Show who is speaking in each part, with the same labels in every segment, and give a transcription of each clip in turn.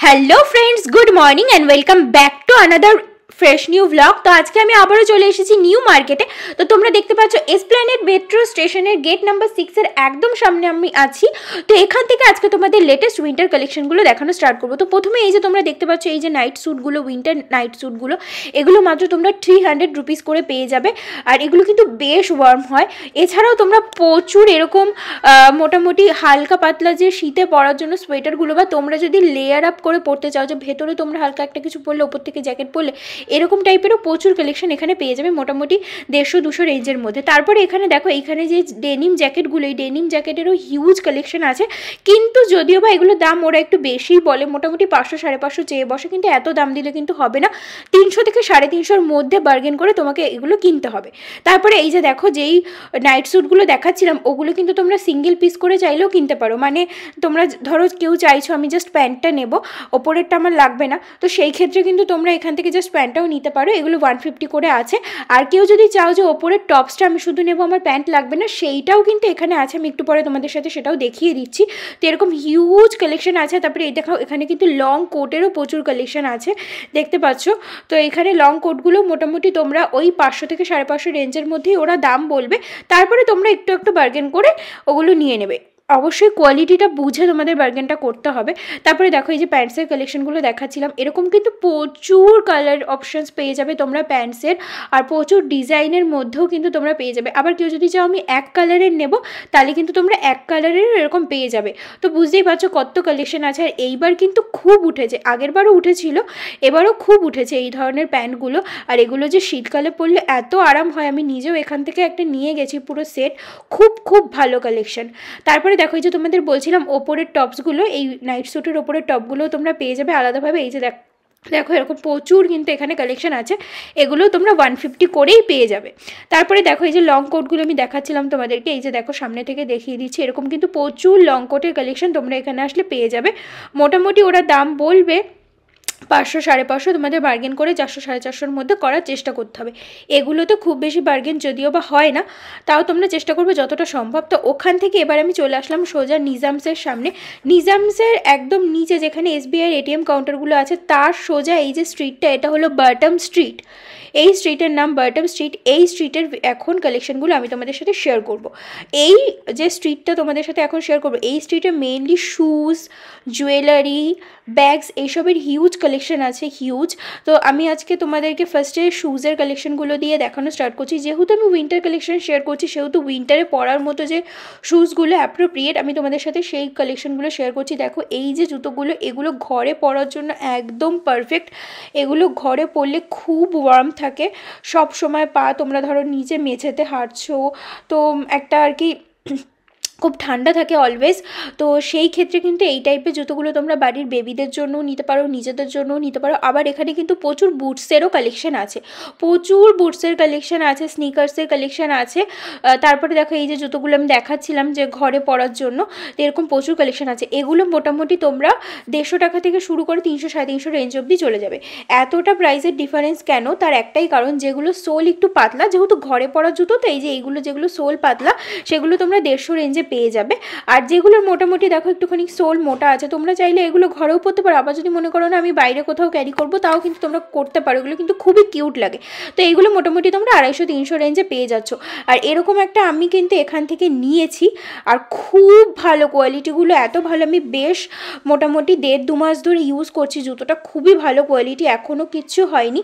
Speaker 1: Hello friends, good morning and welcome back to another fresh new blog. তো আজকে আমি আবারও চলে এসেছি নিউ মার্কেটে। তো তোমরা দেখতে পাচ্ছ এসপ্ল্যানেড মেট্রো স্টেশনের গেট নাম্বার 6 এর একদম সামনে আমি আছি। তো এখান থেকে আজকে তোমাদের লেটেস্ট উইন্টার কালেকশনগুলো দেখানো স্টার্ট করবো। তো প্রথমে এই যে তোমরা দেখতে পাচ্ছ এই যে নাইট স্যুটগুলো, উইন্টার নাইট স্যুটগুলো, এগুলো মাত্র তোমরা 300 রুপিস করে পেয়ে যাবে। আর এগুলো কিন্তু বেশ ওয়ার্ম হয়। এছাড়াও তোমরা প্রচুর এরকম মোটামুটি হালকা পাতলা যে শীতে পরার জন্য সোয়েটারগুলো, বা তোমরা যদি লেয়ার আপ করে পরতে চাও, যে ভেতরে তোমরা হালকা একটা কিছু পরলে ওপর থেকে জ্যাকেট পরলে, এরকম টাইপেরও প্রচুর কালেকশন এখানে পেয়ে যাবে মোটামুটি 150-200 রেঞ্জের মধ্যে। তারপরে এখানে দেখো এইখানে যে ডেনিম জ্যাকেটগুলো, এই ডেনিম জ্যাকেটেরও হিউজ কালেকশন আছে। কিন্তু যদিও বা এগুলো দাম ওরা একটু বেশিই বলে, মোটামুটি 500-550 চেয়ে বসে, কিন্তু এত দাম দিলে কিন্তু হবে না। 300 থেকে 350-র মধ্যে বার্গেন করে তোমাকে এগুলো কিনতে হবে। তারপরে এই যে দেখো যেই নাইট স্যুটগুলো দেখাচ্ছিলাম, ওগুলো কিন্তু তোমরা সিঙ্গেল পিস করে চাইলেও কিনতে পারো। মানে তোমরা ধরো কেউ চাইছো আমি জাস্ট প্যান্টটা নেব, ওপরেরটা আমার লাগবে না, তো সেই ক্ষেত্রে কিন্তু তোমরা এখান থেকে জাস্ট প্যান্টটাও নিতে পারো। এগুলো 150 করে আছে। আর কেউ যদি চাও যে ওপরের টপসটা আমি শুধু নেব, আমার প্যান্ট লাগবে না, সেইটাও কিন্তু এখানে আছে। আমি একটু পরে তোমাদের সাথে সেটাও দেখিয়ে দিচ্ছি। তো এরকম হিউজ কালেকশন আছে। তারপরে এই দেখাও, এখানে কিন্তু লং কোটেরও প্রচুর কালেকশন আছে, দেখতে পাচ্ছ। তো এখানে লং কোটগুলো মোটামুটি তোমরা ওই 500 থেকে 550 রেঞ্জের মধ্যেই ওরা দাম বলবে। তারপরে তোমরা একটু একটু বার্গেন করে ওগুলো নিয়ে নেবে। অবশ্যই কোয়ালিটিটা বুঝে তোমাদের বার্গেনটা করতে হবে। তারপরে দেখো এই যে প্যান্টসের কালেকশনগুলো দেখাচ্ছিলাম, এরকম কিন্তু প্রচুর কালার অপশানস পেয়ে যাবে তোমরা প্যান্টসের, আর প্রচুর ডিজাইনের মধ্যেও কিন্তু তোমরা পেয়ে যাবে। আবার কেউ যদি চাও আমি এক কালারের নেব, তাহলে কিন্তু তোমরা এক কালারের এরকম পেয়ে যাবে। তো বুঝতেই পারছো কত কালেকশন আছে। আর এইবার কিন্তু খুব উঠেছে, আগেরবারও উঠেছিল, এবারও খুব উঠেছে এই ধরনের প্যান্টগুলো। আর এগুলো যে শীতকালে পরলে এত আরাম হয়, আমি নিজেও এখান থেকে একটা নিয়ে গেছি পুরো সেট, খুব খুব ভালো কালেকশন। তারপরে দেখো এই যে তোমাদের বলছিলাম ওপরের টপসগুলো, এই নাইট স্যুটের ওপরের টপগুলোও তোমরা পেয়ে যাবে আলাদাভাবে। এই যে দেখো এরকম প্রচুর কিন্তু এখানে কালেকশন আছে, এগুলো তোমরা 150 করেই পেয়ে যাবে। তারপরে দেখো এই যে লং কোটগুলো আমি দেখাচ্ছিলাম তোমাদেরকে, এই যে দেখো সামনে থেকে দেখিয়ে দিচ্ছি, এরকম কিন্তু প্রচুর লং কোটের কালেকশন তোমরা এখানে আসলে পেয়ে যাবে। মোটামুটি ওরা দাম বলবে 500-550, তোমাদের বার্গেন করে 400-450-র মধ্যে করার চেষ্টা করতে হবে। এগুলোতে খুব বেশি বার্গেন যদিও বা হয় না, তাও তোমরা চেষ্টা করবে যতটা সম্ভব। তো ওখান থেকে এবার আমি চলে আসলাম সোজা নিজামসের সামনে। নিজামসের একদম নিচে যেখানে এসবিআই এটিএম কাউন্টারগুলো আছে, তার সোজা এই যে স্ট্রিটটা, এটা হলো বার্টাম স্ট্রিট। এই স্ট্রিটের নাম বার্টাম স্ট্রিট। এই স্ট্রিটের এখন কালেকশনগুলো আমি তোমাদের সাথে শেয়ার করব। এই যে স্ট্রিটটা তোমাদের সাথে এখন শেয়ার করবো, এই স্ট্রিটে মেইনলি শ্যুজ, জুয়েলারি, ব্যাগস, এইসবের হিউজ কালেকশন আছে, হিউজ। তো আমি আজকে তোমাদেরকে ফার্স্টে শ্যুজের কালেকশনগুলো দিয়ে দেখানো স্টার্ট করছি। যেহেতু আমি উইন্টার কালেকশন শেয়ার করছি, সেহেতু উইন্টারে পরার মতো যে শ্যুজগুলো অ্যাপ্রোপ্রিয়েট, আমি তোমাদের সাথে সেই কালেকশনগুলো শেয়ার করছি। দেখো এই যে জুতোগুলো, এগুলো ঘরে পরার জন্য একদম পারফেক্ট। এগুলো ঘরে পরলে খুব ওয়ার্ম থাকে সব সময়। পা তোমরা ধরো নিচে মেঝেতে হাঁটছো, তো একটা আর কি খুব ঠান্ডা থাকে অলওয়েজ। তো সেই ক্ষেত্রে কিন্তু এই টাইপের জুতোগুলো তোমরা বাড়ির বেবিদের জন্যও নিতে পারো, নিজেদের জন্যও নিতে পারো। আবার এখানে কিন্তু প্রচুর বুটসেরও কালেকশন আছে, প্রচুর বুটসের কালেকশন আছে, স্নিকার্সের কালেকশন আছে। তারপরে দেখো এই যে জুতোগুলো আমি দেখাচ্ছিলাম যে ঘরে পরার জন্য, তো এরকম প্রচুর কালেকশন আছে। এগুলো মোটামুটি তোমরা 150 টাকা থেকে শুরু করে 300-350 রেঞ্জ অবধি চলে যাবে। এতটা প্রাইসের ডিফারেন্স কেন? তার একটাই কারণ, যেগুলো সোল একটু পাতলা, যেহেতু ঘরে পরার জুতো, তো এই যে এইগুলো যেগুলো সোল পাতলা, সেগুলো তোমরা 150 রেঞ্জে পেয়ে যাবে। আর যেগুলোর মোটামুটি দেখো একটুখানি সোল মোটা আছে, তোমরা চাইলে এগুলো ঘরেও পরতে পারো। আবার যদি মনে করো না আমি বাইরে কোথাও ক্যারি করবো, তাও কিন্তু তোমরা করতে পারো। এগুলো কিন্তু খুবই কিউট লাগে। তো এইগুলো মোটামুটি তোমরা 250-300 রেঞ্জে পেয়ে যাচ্ছ। আর এরকম একটা আমি কিন্তু এখান থেকে নিয়েছি, আর খুব ভালো কোয়ালিটিগুলো, এত ভালো, আমি বেশ মোটামুটি 1.5-2 মাস ধরে ইউজ করছি জুতোটা, খুবই ভালো কোয়ালিটি, এখনও কিচ্ছু হয়নি।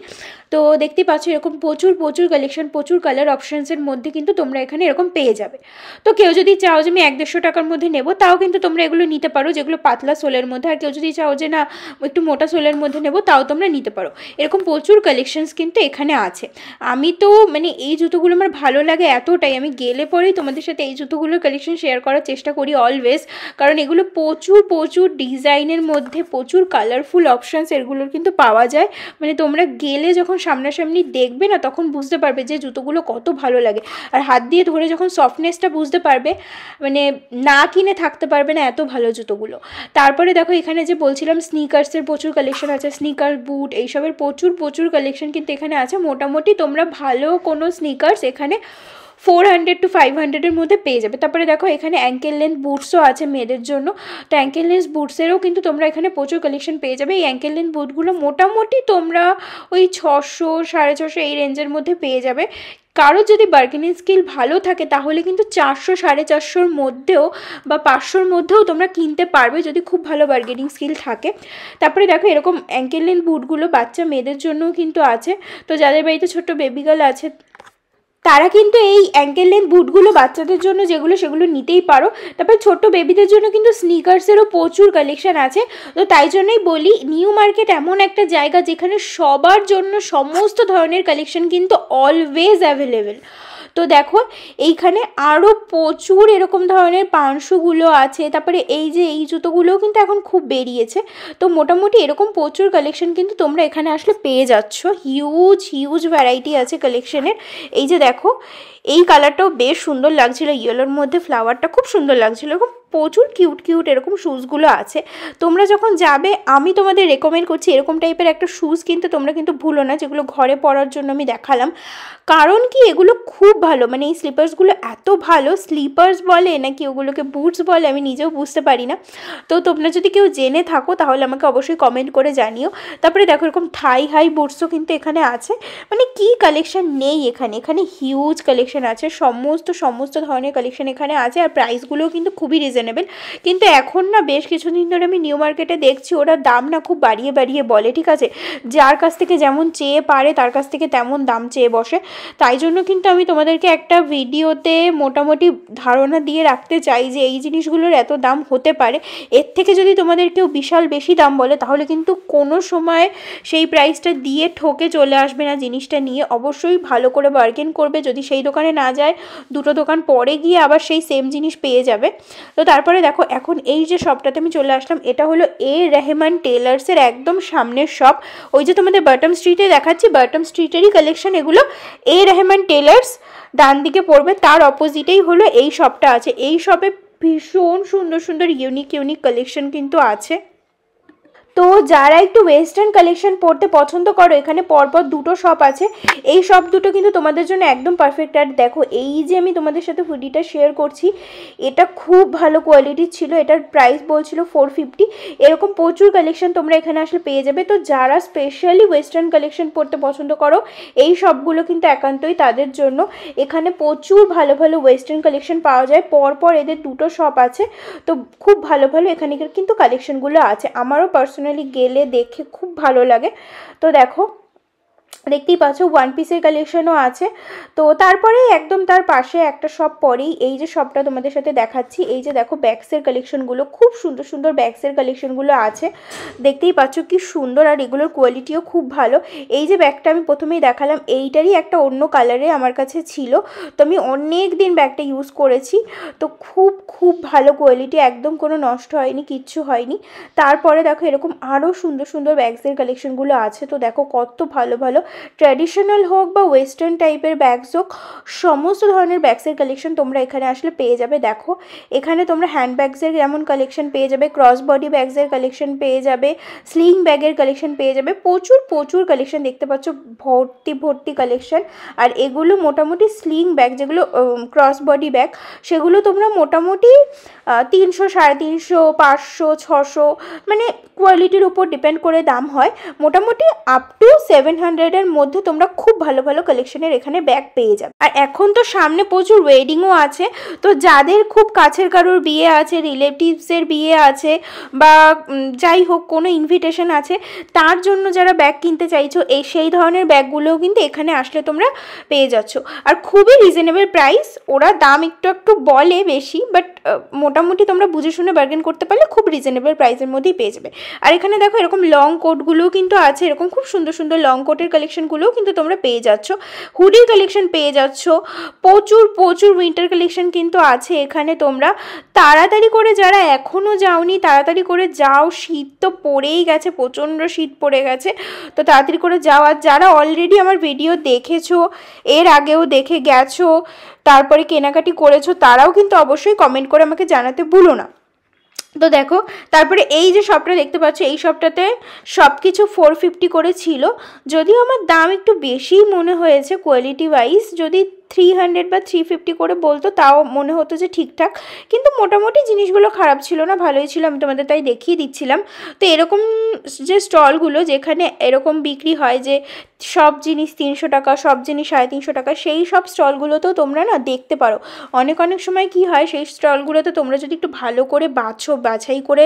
Speaker 1: তো দেখতে পাচ্ছ এরকম প্রচুর প্রচুর কালেকশন, প্রচুর কালার অপশানসের মধ্যে কিন্তু তোমরা এখানে এরকম পেয়ে যাবে। তো কেউ যদি চাও যে আমি 150 টাকার মধ্যে নেব, তাও কিন্তু তোমরা এগুলো নিতে পারো, যেগুলো পাতলা সোলের মধ্যে। আর কেউ যদি চাও যে না একটু মোটা সোলের মধ্যে নেব, তাও তোমরা নিতে পারো। এরকম প্রচুর কালেকশনস কিন্তু এখানে আছে। আমি তো মানে এই জুতোগুলো আমার ভালো লাগে এতটাই, আমি গেলে পরেই তোমাদের সাথে এই জুতোগুলোর কালেকশন শেয়ার করার চেষ্টা করি অলওয়েজ, কারণ এগুলো প্রচুর প্রচুর ডিজাইনের মধ্যে, প্রচুর কালারফুল অপশানস এগুলোর কিন্তু পাওয়া যায়। মানে তোমরা গেলে যখন সামনাসামনি দেখবে না, তখন বুঝতে পারবে যে জুতোগুলো কত ভালো লাগে। আর হাত দিয়ে ধরে যখন সফটনেসটা বুঝতে পারবে, মানে না কিনে থাকতে পারবে না, এত ভালো জুতোগুলো। তারপরে দেখো এখানে যে বলছিলাম স্নিকার্সের প্রচুর কালেকশন আছে, স্নিকার, বুট, এইসবের প্রচুর প্রচুর কালেকশন কিন্তু এখানে আছে। মোটামুটি তোমরা ভালো কোনো স্নিকার্স এখানে 400 to 500-এর মধ্যে পেয়ে যাবে। তারপরে দেখো এখানে অ্যাঙ্কেল লেন্থ বুটসও আছে মেয়েদের জন্য। তো অ্যাঙ্কেল লেন্থ বুটসেরও কিন্তু তোমরা এখানে প্রচুর কালেকশন পেয়ে যাবে। এই অ্যাঙ্কেল লেন্থ বুটগুলো মোটামুটি তোমরা ওই 600 650 এই রেঞ্জের মধ্যে পেয়ে যাবে। কারো যদি বার্গেনিং স্কিল ভালো থাকে তাহলে কিন্তু 400 450-র মধ্যেও বা 500-র মধ্যেও তোমরা কিনতে পারবে যদি খুব ভালো বার্গেনিং স্কিল থাকে। তারপরে দেখো এরকম অ্যাঙ্কেল লেন্থ বুটগুলো বাচ্চা মেয়েদের জন্যও কিন্তু আছে। তো যাদের বাড়িতে ছোট্ট বেবি গার্ল আছে তারা কিন্তু এই অ্যাঙ্কেল লেন্থ বুটগুলো বাচ্চাদের জন্য যেগুলো সেগুলো নিতেই পারো। তারপরে ছোট্ট বেবিদের জন্য কিন্তু স্নিকার্সেরও প্রচুর কালেকশান আছে। তো তাই জন্যই বলি নিউ মার্কেট এমন একটা জায়গা যেখানে সবার জন্য সমস্ত ধরনের কালেকশান কিন্তু অলওয়েজ অ্যাভেলেবেল। তো দেখো এইখানে আরও প্রচুর এরকম ধরনের পাঁচশোগুলো আছে। তারপরে এই যে এই জুতোগুলোও কিন্তু এখন খুব বেরিয়েছে। তো মোটামুটি এরকম প্রচুর কালেকশন কিন্তু তোমরা এখানে আসলে পেয়ে যাচ্ছ। হিউজ হিউজ ভ্যারাইটি আছে কালেকশনের। এই যে দেখো এই কালারটাও বেশ সুন্দর লাগছিল, ইয়েলোর মধ্যে ফ্লাওয়ারটা খুব সুন্দর লাগছিল। এরকম প্রচুর কিউট কিউট এরকম শ্যুজগুলো আছে। তোমরা যখন যাবে আমি তোমাদের রেকমেন্ড করছি এরকম টাইপের একটা শ্যুজ কিনতে। তোমরা কিন্তু ভুলো না, যেগুলো ঘরে পরার জন্য আমি দেখালাম। কারণ কি এগুলো খুব ভালো, মানে এই স্লিপার্সগুলো এত ভালো, স্লিপার্স বলে নাকি ওগুলোকে বুটস বলে আমি নিজেও বুঝতে পারি না। তো তোমরা যদি কেউ জেনে থাকো তাহলে আমাকে অবশ্যই কমেন্ট করে জানিও। তারপরে দেখো এরকম থাই হাই বুটসও কিন্তু এখানে আছে। মানে কি কালেকশন নেই এখানে, এখানে হিউজ কালেকশন আছে, সমস্ত ধরনের কালেকশন এখানে আছে। আর প্রাইসগুলোও কিন্তু খুবই রিজনেবল। কিন্তু এখন না বেশ কিছুদিন ধরে আমি নিউ মার্কেটে দেখছি ওরা দাম না খুব বাড়িয়ে বাড়িয়ে বলে, ঠিক আছে, যার কাছ থেকে যেমন চেয়ে পারে তার কাছ থেকে তেমন দাম চেয়ে বসে। তাই জন্য কিন্তু আমি তোমাদেরকে একটা ভিডিওতে মোটামুটি ধারণা দিয়ে রাখতে চাই যে এই জিনিসগুলোর এত দাম হতে পারে। এর থেকে যদি তোমাদের কেউ বিশাল বেশি দাম বলে তাহলে কিন্তু কোনো সময় সেই প্রাইসটা দিয়ে ঠকে চলে আসবে না জিনিসটা নিয়ে। অবশ্যই ভালো করে বার্গেন করবে, যদি সেই দোকানে না যায় দুটো দোকান পরে গিয়ে আবার সেই সেম জিনিস পেয়ে যাবে। তো তারপরে দেখো এখন এই যে শপটাতে আমি চলে আসলাম, এটা হলো এ রেহমান টেলার্সের একদম সামনের শপ। ওই যে তোমাদের বটম স্ট্রিটে দেখাচ্ছি, বটম স্ট্রিটেরই কালেকশন এগুলো। এ রেহমান টেলার্স ডান দিকে পড়বে, তার অপোজিটেই হলো এই শপটা আছে। এই শপে ভীষণ সুন্দর সুন্দর ইউনিক কালেকশন কিন্তু আছে। তো যারা একটু ওয়েস্টার্ন কালেকশন পরতে পছন্দ করো এখানে পরপর দুটো শপ আছে। এই শপ দুটো কিন্তু তোমাদের জন্য একদম পারফেক্ট। আর দেখো এই যে আমি তোমাদের সাথে হুডিটা শেয়ার করছি এটা খুব ভালো কোয়ালিটির ছিল, এটার প্রাইস বলছিল 450। এরকম প্রচুর কালেকশন তোমরা এখানে আসলে পেয়ে যাবে। তো যারা স্পেশালি ওয়েস্টার্ন কালেকশন পরতে পছন্দ করো এই শপগুলো কিন্তু একান্তই তাদের জন্য। এখানে প্রচুর ভালো ভালো ওয়েস্টার্ন কালেকশন পাওয়া যায়, পরপর এদের দুটো শপ আছে। তো খুব ভালো ভালো এখানকার কিন্তু কালেকশনগুলো আছে, আমারও পার্সোনালি গেলে দেখে খুব ভালো লাগে। তো দেখো দেখতেই পাচ্ছ ওয়ান পিসের কালেকশনও আছে। তো তারপরে একদম তার পাশে একটা শপ পরেই এই যে শপটা তোমাদের সাথে দেখাচ্ছি, এই যে দেখো ব্যাগসের কালেকশনগুলো, খুব সুন্দর সুন্দর ব্যাগসের কালেকশনগুলো আছে। দেখতেই পাচ্ছ কি সুন্দর, আর এগুলোর কোয়ালিটিও খুব ভালো। এই যে ব্যাগটা আমি প্রথমেই দেখালাম এইটারই একটা অন্য কালারে আমার কাছে ছিল, তো আমি অনেক দিন ব্যাগটা ইউজ করেছি। তো খুব খুব ভালো কোয়ালিটি, একদম কোনো নষ্ট হয়নি, কিচ্ছু হয়নি। তারপরে দেখো এরকম আরও সুন্দর সুন্দর ব্যাগসের কালেকশনগুলো আছে। তো দেখো কত ভালো ভালো ট্র্যাডিশনাল হোক বা ওয়েস্টার্ন টাইপের ব্যাগস হোক সমস্ত ধরনের ব্যাগসের কালেকশন তোমরা এখানে আসলে পেয়ে যাবে। দেখো এখানে তোমরা হ্যান্ড ব্যাগসের যেমন কালেকশন পেয়ে যাবে, ক্রস বডি ব্যাগসের কালেকশন পেয়ে যাবে, স্লিং ব্যাগের কালেকশন পেয়ে যাবে, প্রচুর প্রচুর কালেকশন দেখতে পাচ্ছ, ভর্তি ভর্তি কালেকশন। আর এগুলো মোটামুটি স্লিং ব্যাগ যেগুলো ক্রস বডি ব্যাগ সেগুলো তোমরা মোটামুটি 300 350 500 600 মানে কোয়ালিটির উপর ডিপেন্ড করে দাম হয়। মোটামুটি আপ টু 700-এর মধ্যে তোমরা খুব ভালো ভালো কালেকশনের এখানে ব্যাগ পেয়ে যাবে। আর এখন তো সামনে প্রচুর ওয়েডিংও আছে, তো যাদের খুব কাছের কারোর বিয়ে আছে, রিলেটিভসের বিয়ে আছে বা যাই হোক কোনো ইনভিটেশন আছে তার জন্য যারা ব্যাগ কিনতে চাইছো সেই ধরনের ব্যাগগুলোও কিন্তু এখানে আসলে তোমরা পেয়ে যাচ্ছ। আর খুবই রিজনেবল প্রাইস, ওরা দাম একটু বলে বেশি, বাট মোটামুটি তোমরা বুঝে শুনে বার্গেন করতে পারলে খুব রিজনেবল প্রাইসের মধ্যেই পেয়ে যাবে। আর এখানে দেখো এরকম লং কোটগুলোও কিন্তু আছে, এরকম খুব সুন্দর সুন্দর লং কোটের কালেকশনগুলোও কিন্তু তোমরা পেয়ে যাচ্ছ, হুডির কালেকশন পেয়ে যাচ্ছ, প্রচুর প্রচুর উইন্টার কালেকশন কিন্তু আছে এখানে। তোমরা তাড়াতাড়ি করে যারা এখনও যাওনি তাড়াতাড়ি করে যাও, শীত তো পড়েই গেছে, প্রচণ্ড শীত পড়ে গেছে, তো তাড়াতাড়ি করে যাও। আর যারা অলরেডি আমার ভিডিও দেখেছো, এর আগেও দেখে গেছো, তারপরে কেনাকাটি করেছো, তারাও কিন্তু অবশ্যই কমেন্ট করে আমাকে জানাতে ভুলো না। তো দেখো তারপরে এই যে শপটা দেখতে পাচ্ছ এই শপটাতে সব কিছু 450 করে ছিল, যদিও আমার দাম একটু বেশিই মনে হয়েছে কোয়ালিটি ওয়াইজ। যদি 300 বা 350 করে বলতো, তাও মনে হতো যে ঠিকঠাক, কিন্তু মোটামুটি জিনিসগুলো খারাপ ছিল না, ভালোই ছিল, আমি তোমাদের তাই দেখিয়ে দিচ্ছিলাম। তো এরকম যে স্টলগুলো যেখানে এরকম বিক্রি হয় যে সব জিনিস 300 টাকা, সব জিনিস 350 টাকা, সেই সব স্টলগুলোতেও তোমরা না দেখতে পারো। অনেক সময় কি হয়, সেই স্টলগুলোতে তোমরা যদি একটু ভালো করে বাছাই করে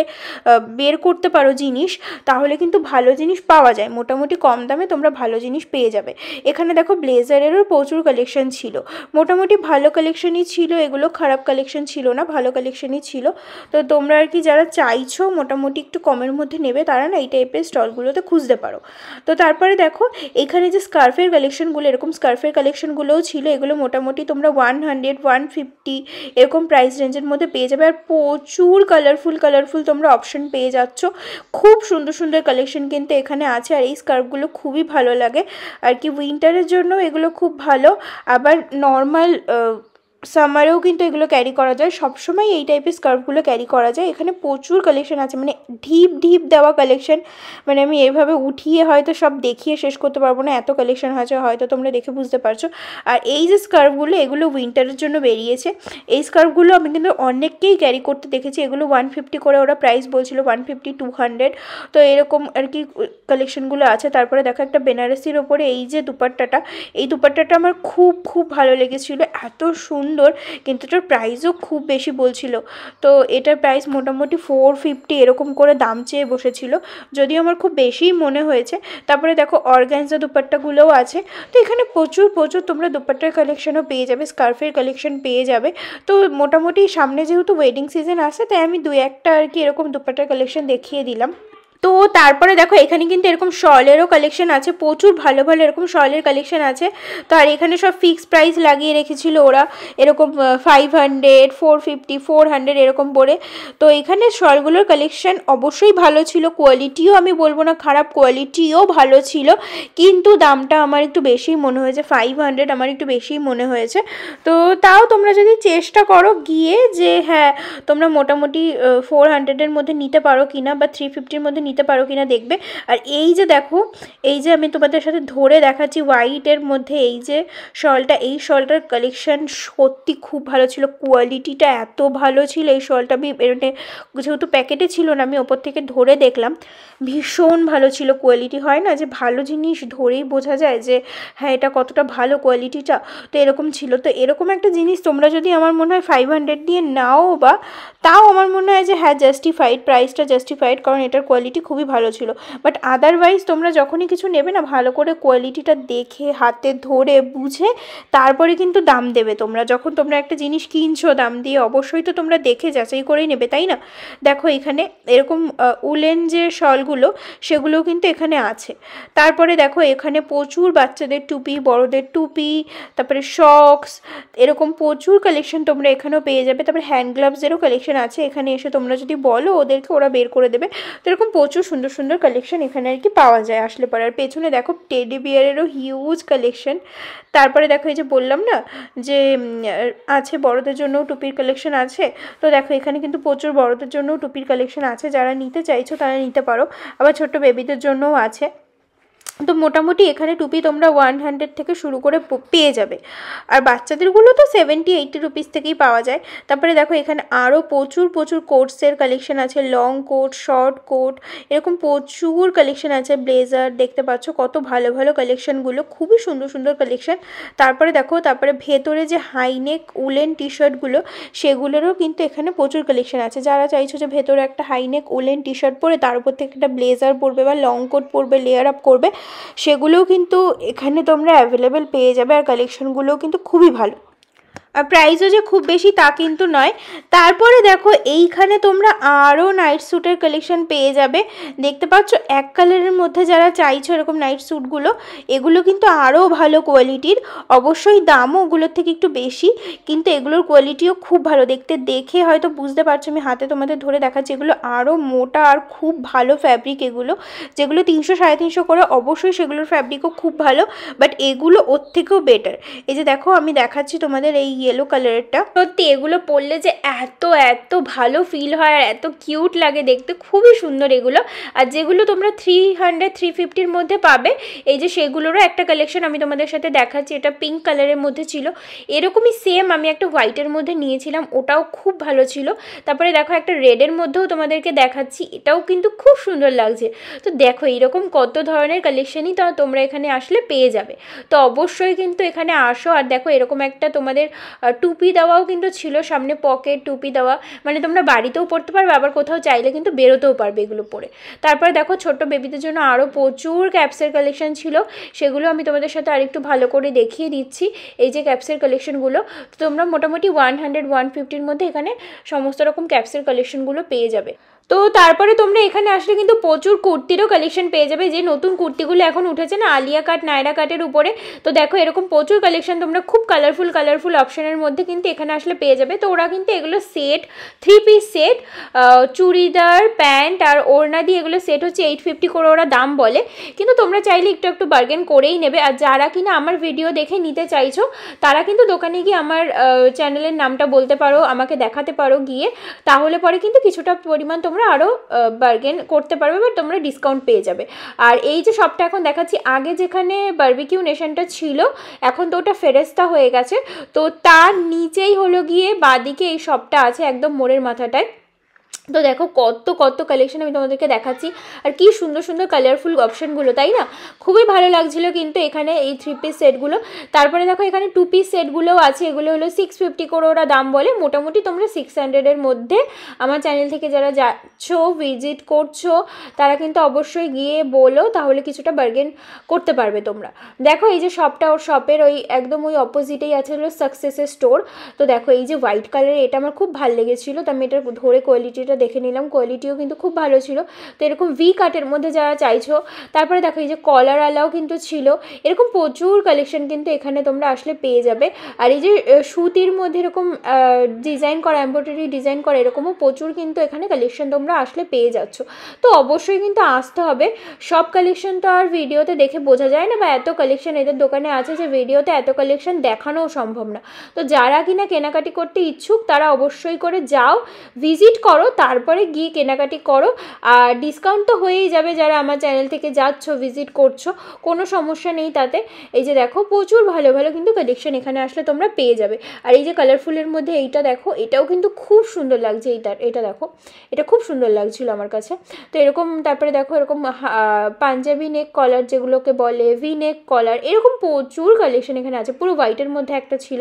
Speaker 1: বের করতে পারো জিনিস, তাহলে কিন্তু ভালো জিনিস পাওয়া যায়, মোটামুটি কম দামে তোমরা ভালো জিনিস পেয়ে যাবে। এখানে দেখো ব্লেজারেরও প্রচুর কালেকশন ছিল, মোটামুটি ভালো কালেকশনই ছিল, এগুলো খারাপ কালেকশন ছিল না, ভালো কালেকশনই ছিল। তো তোমরা আর কি যারা চাইছো মোটামুটি একটু কমের মধ্যে নেবে, তারা না এই টাইপের স্টলগুলোতে খুঁজতে পারো। তো তারপরে দেখো এখানে যে স্কার্ফের কালেকশনগুলো, এরকম স্কার্ফের কালেকশনগুলোও ছিল, এগুলো মোটামুটি তোমরা 100, 150 এরকম প্রাইস রেঞ্জের মধ্যে পেয়ে যাবে। আর প্রচুর কালারফুল তোমরা অপশন পেয়ে যাচ্ছ, খুব সুন্দর সুন্দর কালেকশন কিন্তু এখানে আছে। আর এই স্কার্ফগুলো খুবই ভালো লাগে আর কি, উইন্টারের জন্য এগুলো খুব ভালো, আবার নর্মাল সামারেও কিন্তু এগুলো ক্যারি করা যায়, সবসময় এই টাইপের স্কার্ফগুলো ক্যারি করা যায়। এখানে প্রচুর কালেকশন আছে, মানে ঢিপ দেওয়া কালেকশন, মানে আমি এভাবে উঠিয়ে হয়তো সব দেখিয়ে শেষ করতে পারবো না, এত কালেকশন আছে, হয়তো তোমরা দেখে বুঝতে পারছো। আর এই যে স্কার্ফগুলো, এগুলো উইন্টারের জন্য বেরিয়েছে। এই স্কার্ফগুলো আমি কিন্তু অনেককেই ক্যারি করতে দেখেছি, এগুলো 150 করে ওরা প্রাইস বলছিল, 150, 200, তো এরকম আর কি কালেকশনগুলো আছে। তারপরে দেখো একটা বেনারসির ওপরে এই যে দুপাট্টাটা, এই দুপাট্টাটা আমার খুব ভালো লেগেছিলো, এত সুন্দর, কিন্তু এটার প্রাইসও খুব বেশি বলছিল। তো এটার প্রাইস মোটামুটি 450 এরকম করে দাম চেয়ে বসেছিল, যদিও আমার খুব বেশিই মনে হয়েছে। তারপরে দেখো অর্গানজা দুপাট্টাগুলোও আছে। তো এখানে প্রচুর তোমরা দুপাট্টার কালেকশনও পেয়ে যাবে, স্কার্ফের কালেকশন পেয়ে যাবে। তো মোটামুটি সামনে যেহেতু ওয়েডিং সিজন আসে, তাই আমি 2-1টা আর কি এরকম দুপাট্টার কালেকশন দেখিয়ে দিলাম। তো তারপরে দেখো এখানে কিন্তু এরকম শলেরও কালেকশন আছে, প্রচুর ভালো এরকম শলের কালেকশন আছে। তো আর এখানে সব ফিক্সড প্রাইস লাগিয়ে রেখেছিল ওরা, এরকম 500, 450, 400 এরকম পড়ে। তো এখানে শলগুলোর কালেকশন অবশ্যই ভালো ছিল, কোয়ালিটিও আমি বলবো না খারাপ, কোয়ালিটিও ভালো ছিল, কিন্তু দামটা আমার একটু বেশিই মনে হয়েছে, 500 আমার একটু বেশিই মনে হয়েছে। তো তাও তোমরা যদি চেষ্টা করো গিয়ে যে হ্যাঁ তোমরা মোটামুটি 400-এর মধ্যে নিতে পারো কিনা, বা 350-এর মধ্যে নিতে পারো কিনা দেখবে। আর এই যে দেখো, এই যে আমি তোমাদের সাথে ধরে দেখাচ্ছি হোয়াইটের মধ্যে এই যে শলটা, এই শলটার কালেকশন সত্যি খুব ভালো ছিল, কোয়ালিটিটা এত ভালো ছিল। এই শলটা আমি যেহেতু প্যাকেটে ছিল না, আমি ওপর থেকে ধরে দেখলাম, ভীষণ ভালো ছিল কোয়ালিটি। হয় না যে ভালো জিনিস ধরেই বোঝা যায় যে হ্যাঁ এটা কতটা ভালো কোয়ালিটিটা, তো এরকম ছিল। তো এরকম একটা জিনিস তোমরা যদি আমার মনে হয় 500 দিয়ে নাও, বা তাও আমার মনে হয় যে হ্যাঁ জাস্টিফাইড, প্রাইসটা জাস্টিফাইড, কারণ এটার কোয়ালিটি খুবই ভালো ছিল। বাট আদারওয়াইজ তোমরা যখনই কিছু নেবে না, ভালো করে কোয়ালিটিটা দেখে হাতে ধরে বুঝে তারপরে কিন্তু দাম দেবে। তোমরা যখন তোমরা একটা জিনিস কিনছো দাম দিয়ে, অবশ্যই তো তোমরা দেখে যাচাই করেই নেবে, তাই না? দেখো এখানে এরকম উলেন যে শলগুলো, সেগুলোও কিন্তু এখানে আছে। তারপরে দেখো এখানে প্রচুর বাচ্চাদের টুপি, বড়দের টুপি, তারপরে শক্স, এরকম প্রচুর কালেকশন তোমরা এখানেও পেয়ে যাবে। তারপরে হ্যান্ড গ্লাভসেরও কালেকশন আছে, এখানে এসে তোমরা যদি বলো ওদেরকে, ওরা বের করে দেবে। তো এরকম প্রচুর সুন্দর কালেকশন এখানে আর কি পাওয়া যায় আসলে পরে। আর পেছনে দেখো টেডি বিয়ারেরও হিউজ কালেকশন। তারপরে দেখো এই যে বললাম না যে আছে বড়দের জন্যও টুপির কালেকশন আছে, তো দেখো এখানে কিন্তু প্রচুর বড়দের জন্যও টুপির কালেকশন আছে, যারা নিতে চাইছো তারা নিতে পারো, আবার ছোট্ট বেবিদের জন্যও আছে। তো মোটামুটি এখানে টুপি তোমরা 100 থেকে শুরু করে পেয়ে যাবে, আর বাচ্চাদেরগুলো তো 70-80 রুপিস থেকেই পাওয়া যায়। তারপরে দেখো এখানে আরও প্রচুর কোটসের কালেকশন আছে, লং কোট, শর্ট কোট, এরকম প্রচুর কালেকশন আছে। ব্লেজার দেখতে পাচ্ছ কত ভালো কালেকশনগুলো, খুবই সুন্দর কালেকশন। তারপরে দেখো, তারপরে ভেতরে যে হাইনেক উলেন টি শার্টগুলো, সেগুলোরও কিন্তু এখানে প্রচুর কালেকশন আছে। যারা চাইছো যে ভেতরে একটা হাইনেক উলেন টি শার্ট পরে তার উপর থেকে একটা ব্লেজার পরবে বা লং কোট পরবে, লেয়ার আপ করবে, সেগুলোও কিন্তু এখানে তোমরা অ্যাভেলেবেল পেয়ে যাবে। আর কালেকশনগুলোও কিন্তু খুবই ভালো, আর প্রাইসও যে খুব বেশি তা কিন্তু নয়। তারপরে দেখো এইখানে তোমরা আরও নাইট স্যুটের কালেকশন পেয়ে যাবে, দেখতে পাচ্ছ এক কালারের মধ্যে যারা চাইছো এরকম নাইট স্যুটগুলো, এগুলো কিন্তু আরও ভালো কোয়ালিটির, অবশ্যই দামও ওগুলোর থেকে একটু বেশি, কিন্তু এগুলোর কোয়ালিটিও খুব ভালো। দেখে হয়তো বুঝতে পারছো, আমি হাতে তোমাদের ধরে দেখাচ্ছি, এগুলো আরও মোটা আর খুব ভালো ফ্যাব্রিক। এগুলো যেগুলো 300-350 করে, অবশ্যই সেগুলোর ফ্যাব্রিকও খুব ভালো, বাট এগুলো ওর থেকেও বেটার। এই যে দেখো আমি দেখাচ্ছি তোমাদের এই ইয়েলো কালারেরটা। সত্যি এগুলো পরলে যে এত এত ভালো ফিল হয় আর এত কিউট লাগে দেখতে, খুবই সুন্দর এগুলো। আর যেগুলো তোমরা 300-350-র মধ্যে পাবে, এই যে সেগুলোরও একটা কালেকশন আমি তোমাদের সাথে দেখাচ্ছি। এটা পিঙ্ক কালারের মধ্যে ছিল, এরকমই সেম আমি একটা হোয়াইটের মধ্যে নিয়েছিলাম, ওটাও খুব ভালো ছিল। তারপরে দেখো একটা রেডের মধ্যেও তোমাদেরকে দেখাচ্ছি, এটাও কিন্তু খুব সুন্দর লাগছে। তো দেখো এইরকম কত ধরনের কালেকশনই তো তোমরা এখানে আসলে পেয়ে যাবে। তো অবশ্যই কিন্তু এখানে আসো। আর দেখো এরকম একটা তোমাদের টুপি দেওয়াও কিন্তু ছিল, সামনে পকেট টুপি দেওয়া, মানে তোমরা বাড়িতেও পরতে পারবে, আবার কোথাও চাইলে কিন্তু বেরোতেও পারবে এগুলো পরে। তারপরে দেখো ছোট্ট বেবিদের জন্য আরও প্রচুর ক্যাপসের কালেকশন ছিল, সেগুলো আমি তোমাদের সাথে আরেকটু ভালো করে দেখিয়ে দিচ্ছি। এই যে ক্যাপসের কালেকশনগুলো, তো তোমরা মোটামুটি 100-150-র মধ্যে এখানে সমস্ত রকম ক্যাপসের কালেকশনগুলো পেয়ে যাবে। তো তারপরে তোমরা এখানে আসলে কিন্তু প্রচুর কুর্তিরও কালেকশন পেয়ে যাবে, যে নতুন কুর্তিগুলো এখন উঠেছে না আলিয়া কাট নায়রা কাটের উপরে। তো দেখো এরকম প্রচুর কালেকশন তোমরা খুব কালারফুল অপশনের মধ্যে কিন্তু এখানে আসলে পেয়ে যাবে। তো ওরা কিন্তু এগুলো set, 3 piece set, churidar pant আর ওড়না দিয়ে এগুলো সেট হচ্ছে 850 করে ওরা দাম বলে, কিন্তু তোমরা চাইলে একটু একটু বার্গেন করেই নেবে। আর যারা কিনা আমার ভিডিও দেখে নিতে চাইছো তারা কিন্তু দোকানে গিয়ে আমার চ্যানেলের নামটা বলতে পারো, আমাকে দেখাতে পারো গিয়ে, তাহলে পরে কিন্তু কিছুটা পরিমাণ তোমরা আরও বার্গেন করতে পারবে বা তোমরা ডিসকাউন্ট পেয়ে যাবে। আর এই যে শপটা এখন দেখাচ্ছি, আগে যেখানে বারবিকিউ নেশনটা ছিল এখন তো ওটা ফেরেস্তা হয়ে গেছে, তো তার নিচেই হলো গিয়ে বাঁদিকে এই শপটা আছে একদম মোড়ের মাথাটায়। তো দেখো কত কত কালেকশন আমি তোমাদেরকে দেখাচ্ছি, আর কি সুন্দর সুন্দর কালারফুল অপশনগুলো, তাই না? খুবই ভালো লাগছিলো কিন্তু এখানে এই 3 পিস সেটগুলো। তারপরে দেখো এখানে 2 পিস সেটগুলোও আছে, এগুলো হলো 650 করে ওরা দাম বলে, মোটামুটি তোমরা 600-এর মধ্যে। আমার চ্যানেল থেকে যারা যাচ্ছো ভিজিট করছো তারা কিন্তু অবশ্যই গিয়ে বলো, তাহলে কিছুটা বার্গেন করতে পারবে তোমরা। দেখো এই যে শপটা, ওর শপের ওই একদম ওই অপোজিটেই আছে হলো সাকসেসের স্টোর। তো দেখো এই যে হোয়াইট কালারের, এটা আমার খুব ভালো লেগেছিলো, তো আমি এটা ধরে কোয়ালিটিটা দেখে নিলাম, কোয়ালিটিও কিন্তু খুব ভালো ছিল। তো এরকম ভি কাটের মধ্যে যারা চাইছো, তারপরে দেখো এই যে কলার আলাও কিন্তু ছিল, এরকম প্রচুর কালেকশন কিন্তু এখানে তোমরা আসলে পেয়ে যাবে। আর এই যে সুতির মধ্যে এরকম ডিজাইন করা, এমব্রয়ডারি ডিজাইন করা, এরকমও প্রচুর কিন্তু এখানে কালেকশন তোমরা আসলে পেয়ে যাচ্ছ। তো অবশ্যই কিন্তু আসতে হবে, সব কালেকশন তো আর ভিডিওতে দেখে বোঝা যায় না, বা এত কালেকশন এদের দোকানে আছে যে ভিডিওতে এত কালেকশন দেখানোও সম্ভব না। তো যারা কিনা কেনাকাটি করতে ইচ্ছুক তারা অবশ্যই করে যাও, ভিজিট করো, তারপরে গিয়ে কেনাকাটি করো। আর ডিসকাউন্ট তো হয়েই যাবে যারা আমার চ্যানেল থেকে যাচ্ছ ভিজিট করছো, কোনো সমস্যা নেই তাতে। এই যে দেখো প্রচুর ভালো ভালো কিন্তু কালেকশন এখানে আসলে তোমরা পেয়ে যাবে। আর এই যে কালারফুলের মধ্যে এইটা দেখো, এটাও কিন্তু খুব সুন্দর লাগছে, এটা দেখো, এটা খুব সুন্দর লাগছিল আমার কাছে। তো এরকম, তারপরে দেখো এরকম পাঞ্জাবি নেক কলার যেগুলোকে বলে, ভি নেক কলার, এরকম প্রচুর কালেকশন এখানে আছে। পুরো হোয়াইটের মধ্যে একটা ছিল,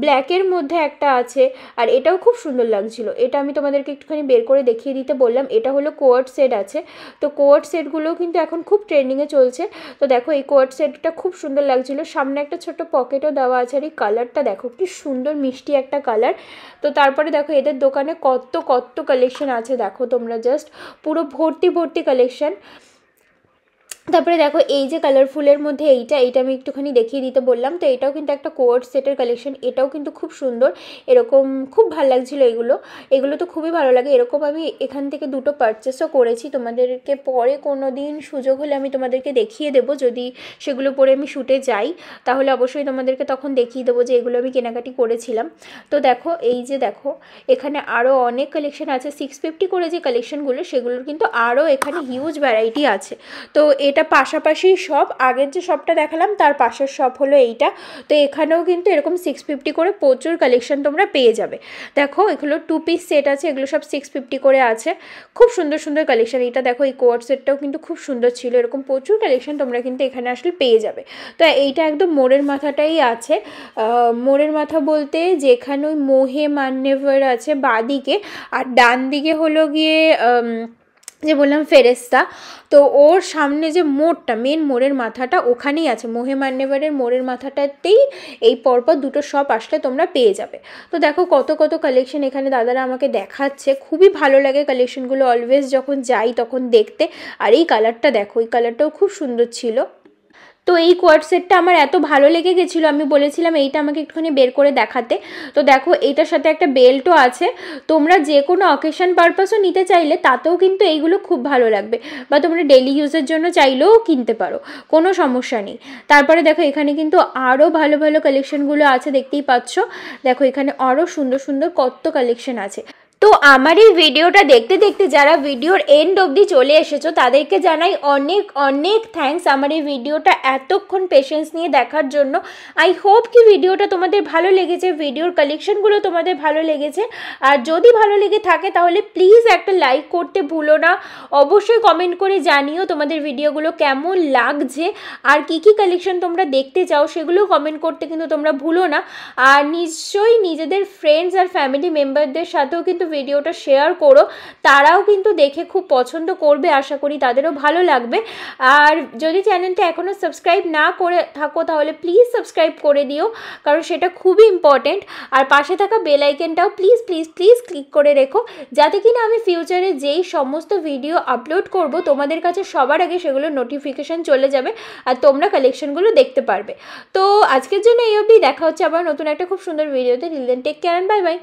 Speaker 1: ব্ল্যাকের মধ্যে একটা আছে, আর এটাও খুব সুন্দর লাগছিল। এটা আমি তোমাদেরকে একটুখানি বের করে দেখিয়ে দিতে বললাম। এটা হলো কোয়ার্ড সেট আছে, তো কোয়ার্ড সেটগুলোও কিন্তু এখন খুব ট্রেন্ডিংয়ে চলছে। তো দেখো এই কোয়ার্ড সেটটা খুব সুন্দর লাগছিল, সামনে একটা ছোট্ট পকেটও দেওয়া আছে। আর এই কালারটা দেখো কি সুন্দর মিষ্টি একটা কালার। তো তারপরে দেখো এদের দোকানে কত কত কালেকশন আছে, দেখো তোমরা জাস্ট পুরো ভর্তি ভর্তি কালেকশন। তারপরে দেখো এই যে কালারফুলের মধ্যে এইটা আমি একটুখানি দেখিয়ে দিতে বললাম। তো এটাও কিন্তু একটা কোয়ার্ড সেটের কালেকশন, এটাও কিন্তু খুব সুন্দর, এরকম খুব ভালো লাগছিলো। এগুলো তো খুবই ভালো লাগে। এরকম আমি এখান থেকে দুটো পারচেসও করেছি, তোমাদেরকে পরে কোনো দিন সুযোগ হলে আমি তোমাদেরকে দেখিয়ে দেবো, যদি সেগুলো পরে আমি শ্যুটে যাই তাহলে অবশ্যই তোমাদেরকে তখন দেখিয়ে দেবো যে এগুলো আমি কেনাকাটি করেছিলাম। তো দেখো এই যে দেখো এখানে আরও অনেক কালেকশন আছে, 650 করে যে কালেকশনগুলো সেগুলোর কিন্তু আরও এখানে হিউজ ভ্যারাইটি আছে। তো এটা পাশাপাশি শপ, আগের যে শপটা দেখালাম তার পাশের শপ হলো এইটা। তো এখানেও কিন্তু এরকম 650 করে প্রচুর কালেকশন তোমরা পেয়ে যাবে। দেখো এগুলো 2 পিস সেট আছে, এগুলো সব 650 করে আছে, খুব সুন্দর সুন্দর কালেকশন। এটা দেখো এই কোয়ার্ড সেটটাও কিন্তু খুব সুন্দর ছিল, এরকম প্রচুর কালেকশন তোমরা কিন্তু এখানে আসলে পেয়ে যাবে। তো এইটা একদম মোড়ের মাথাটাই আছে, মোড়ের মাথা বলতে যেখানে ওই মোহে মান্যেভার আছে বাঁদিকে, আর ডান দিকে হলো গিয়ে যে বললাম ফেরেস্তা, তো ওর সামনে যে মোড়টা, মেন মোড়ের মাথাটা ওখানেই আছে, মোহে মান্যেভারের মোড়ের মাথাটাতেই এই পরপর দুটো শপ আসলে তোমরা পেয়ে যাবে। তো দেখো কত কত কালেকশন এখানে দাদারা আমাকে দেখাচ্ছে, খুবই ভালো লাগে কালেকশনগুলো অলওয়েজ যখন যাই তখন দেখতে। আর এই কালারটা দেখো, এই কালারটাও খুব সুন্দর ছিল। তো এই কোয়ার্ড সেটটা আমার এত ভালো লেগে গেছিলো, আমি বলেছিলাম এইটা আমাকে একটুখানি বের করে দেখাতে। তো দেখো এইটার সাথে একটা বেল্টও আছে, তোমরা যে কোনো অকেশন পারপাসও নিতে চাইলে তাতেও কিন্তু এইগুলো খুব ভালো লাগবে, বা তোমরা ডেলি ইউজের জন্য চাইলেও কিনতে পারো, কোনো সমস্যা নেই। তারপরে দেখো এখানে কিন্তু আরও ভালো ভালো কালেকশনগুলো আছে, দেখতেই পাচ্ছ। দেখো এখানে আরও সুন্দর সুন্দর কত কালেকশন আছে। তো আমার এই ভিডিওটা দেখতে দেখতে যারা ভিডিওর এন্ড অবধি চলে এসেছো তাদেরকে জানাই অনেক অনেক থ্যাঙ্কস আমার এই ভিডিওটা এতক্ষণ পেশেন্স নিয়ে দেখার জন্য। আই হোপ কি ভিডিওটা তোমাদের ভালো লেগেছে, ভিডিওর কালেকশনগুলো তোমাদের ভালো লেগেছে। আর যদি ভালো লেগে থাকে তাহলে প্লিজ একটা লাইক করতে ভুলো না, অবশ্যই কমেন্ট করে জানিও তোমাদের ভিডিওগুলো কেমন লাগছে, আর কি কি কালেকশন তোমরা দেখতে চাও সেগুলো কমেন্ট করতে কিন্তু তোমরা ভুলো না। আর নিশ্চয়ই নিজেদের ফ্রেন্ডস আর ফ্যামিলি মেম্বারদের সাথেও কিন্তু ভিডিওটা শেয়ার করো, তারাও কিন্তু দেখে খুব পছন্দ করবে, আশা করি তাদেরও ভালো লাগবে। আর যদি চ্যানেলটা এখনও সাবস্ক্রাইব না করে থাকো তাহলে প্লিজ সাবস্ক্রাইব করে দিও, কারণ সেটা খুবই ইম্পর্টেন্ট। আর পাশে থাকা বেল আইকনটাও প্লিজ প্লিজ প্লিজ ক্লিক করে রেখো, যাতে কিনা আমি ফিউচারে যেই সমস্ত ভিডিও আপলোড করব তোমাদের কাছে সবার আগে সেগুলো নোটিফিকেশান চলে যাবে আর তোমরা কালেকশনগুলো দেখতে পারবে। তো আজকের জন্য এই অবধি, দেখা হচ্ছে আবার নতুন একটা খুব সুন্দর ভিডিওতে। Till then take care and bye by.